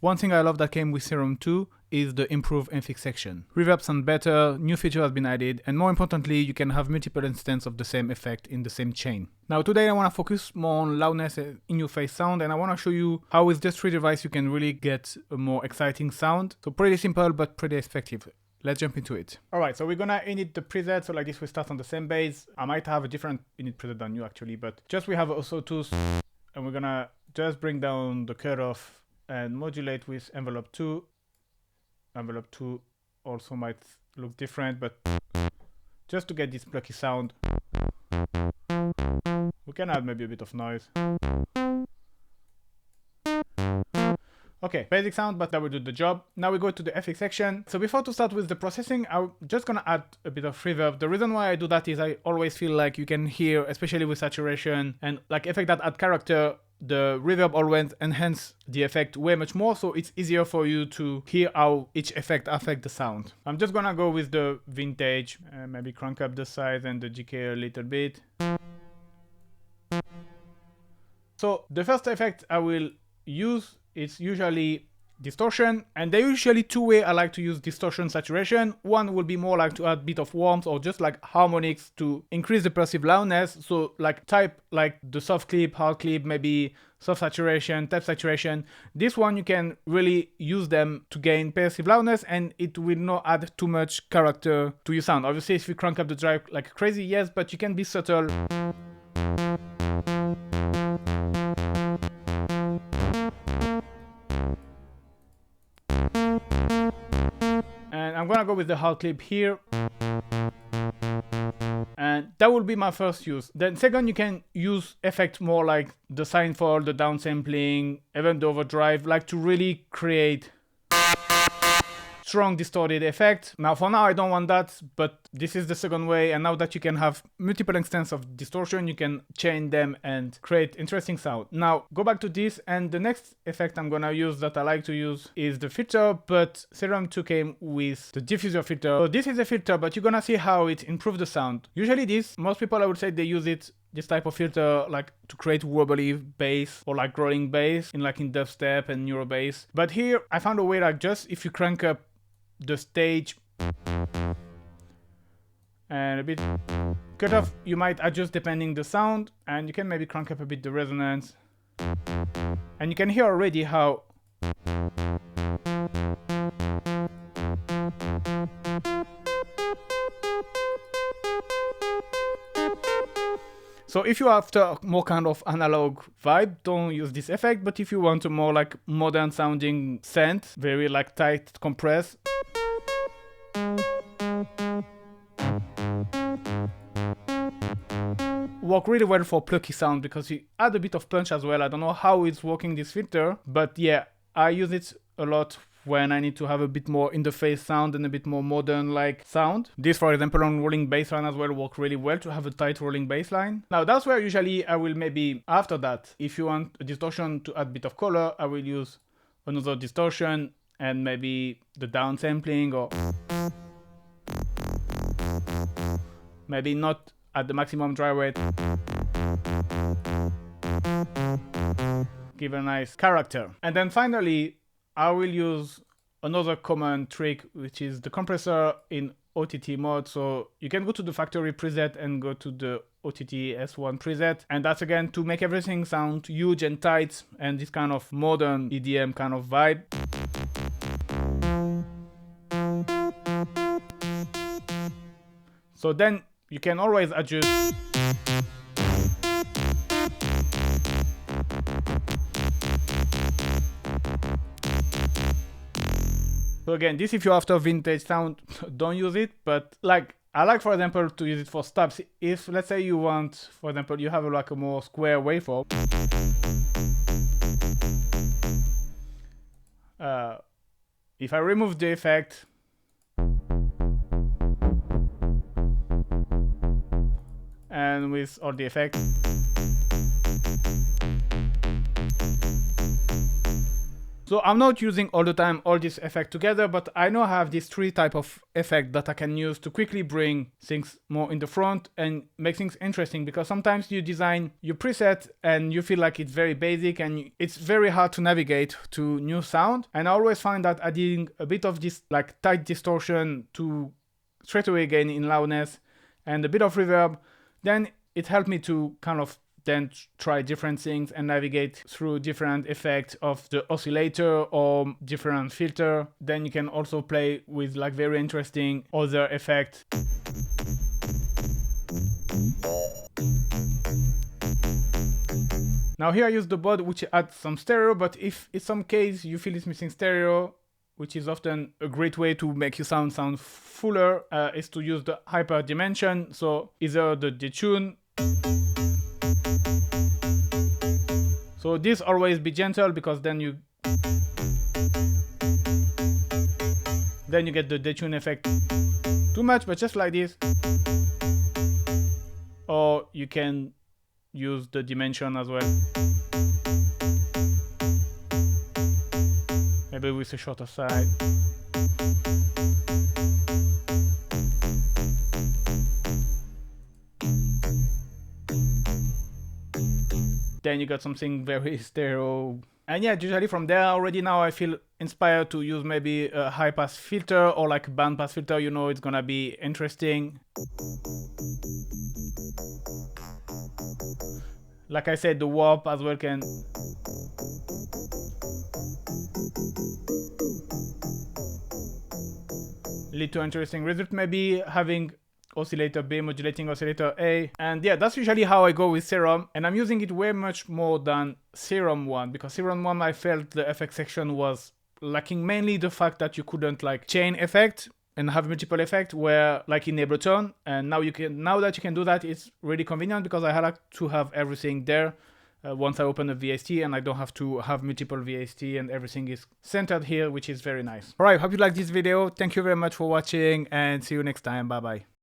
One thing I love that came with Serum 2 is the improved infix section. Reverb sound better, new feature has been added, and more importantly, you can have multiple instances of the same effect in the same chain. Now today I want to focus more on loudness and in-your-face sound, and I want to show you how with just 3 devices you can really get a more exciting sound. So pretty simple but pretty effective. Let's jump into it. Alright, so we're gonna init the preset, so like this we start on the same base. I might have a different init preset than you actually, but just we have also tools, and we're gonna just bring down the cutoff and modulate with envelope 2. Envelope 2 also might look different, but just to get this plucky sound, we can add maybe a bit of noise. Okay, basic sound, but that will do the job. Now we go to the FX section. So before to start with the processing, I'm just gonna add a bit of reverb. The reason why I do that is I always feel like you can hear, especially with saturation and like effect that add character, the reverb always enhance the effect way much more, so it's easier for you to hear how each effect affect the sound. I'm just gonna go with the vintage, maybe crank up the size and the GK a little bit. So the first effect I will use is usually distortion, and there are usually 2 ways I like to use distortion saturation. One will be more like to add a bit of warmth or just like harmonics to increase the perceived loudness. So like type like the soft clip, hard clip, maybe soft saturation, tap saturation. This one you can really use them to gain perceived loudness, and it will not add too much character to your sound. Obviously if you crank up the drive like crazy, yes, but you can be subtle. I'm gonna go with the hard clip here, and that will be my first use. Then second, you can use effects more like the signfold, the downsampling, even the overdrive, like to really create strong distorted effect. Now for now I don't want that, but this is the second way, and now that you can have multiple instances of distortion, you can chain them and create interesting sound. Now go back to this, and the next effect I'm gonna use that I like to use is the filter, but Serum 2 came with the diffuser filter. So this is a filter, but you're gonna see how it improves the sound. Usually most people I would say they use this type of filter like to create wobbly bass or like growling bass in dubstep and neuro bass. But here I found a way like just if you crank up the stage and a bit cutoff, you might adjust depending the sound, and you can maybe crank up a bit the resonance, and you can hear already how so if you're after more kind of analog vibe, don't use this effect, but if you want a more like modern sounding synth, very like tight compressed, work really well for plucky sound because you add a bit of punch as well. I don't know how it's working this filter, but yeah, I use it a lot when I need to have a bit more in the face sound and a bit more modern like sound. This for example on rolling bass line as well work really well to have a tight rolling bass line. Now that's where usually I will maybe after that, if you want a distortion to add a bit of color, I will use another distortion and maybe the downsampling, or maybe not at the maximum dry rate. Give a nice character. And then finally, I will use another common trick, which is the compressor in OTT mode. So you can go to the factory preset and go to the OTT S1 preset. And that's again to make everything sound huge and tight and this kind of modern EDM kind of vibe. So then you can always adjust. So again, this if you're after vintage sound, don't use it, but like I like for example to use it for stops. If let's say you want, for example, you have like a more square waveform. If I remove the effect, and with all the effects, So I'm not using all the time all this effect together, but I know I have these 3 type of effect that I can use to quickly bring things more in the front and make things interesting, because sometimes you design your preset and you feel like it's very basic and it's very hard to navigate to new sound. And I always find that adding a bit of this like tight distortion to straight away gain in loudness and a bit of reverb, then it helped me to kind of then try different things and navigate through different effects of the oscillator or different filter. Then you can also play with like very interesting other effects. Now here I use the Bode, which adds some stereo, but if in some case you feel it's missing stereo, which is often a great way to make your sound fuller, is to use the hyper dimension. So either the detune. So this always be gentle, because then you get the detune effect too much, but just like this. Or you can use the dimension as well. Maybe with a shorter side. Then you got something very stereo. And yeah, usually from there already now I feel inspired to use maybe a high pass filter or like a band pass filter, you know, it's gonna be interesting. Like I said, the warp as well can lead to interesting result, maybe having oscillator B modulating oscillator A. And yeah, that's usually how I go with Serum, and I'm using it way much more than Serum 1, because Serum 1 I felt the effect section was lacking mainly the fact that you couldn't like chain effect and have multiple effects, where like in Ableton, and now that you can do that, it's really convenient, because I like to have everything there once I open a VST, and I don't have to have multiple VST, and everything is centered here, which is very nice. Alright, hope you liked this video. Thank you very much for watching, and see you next time. Bye bye.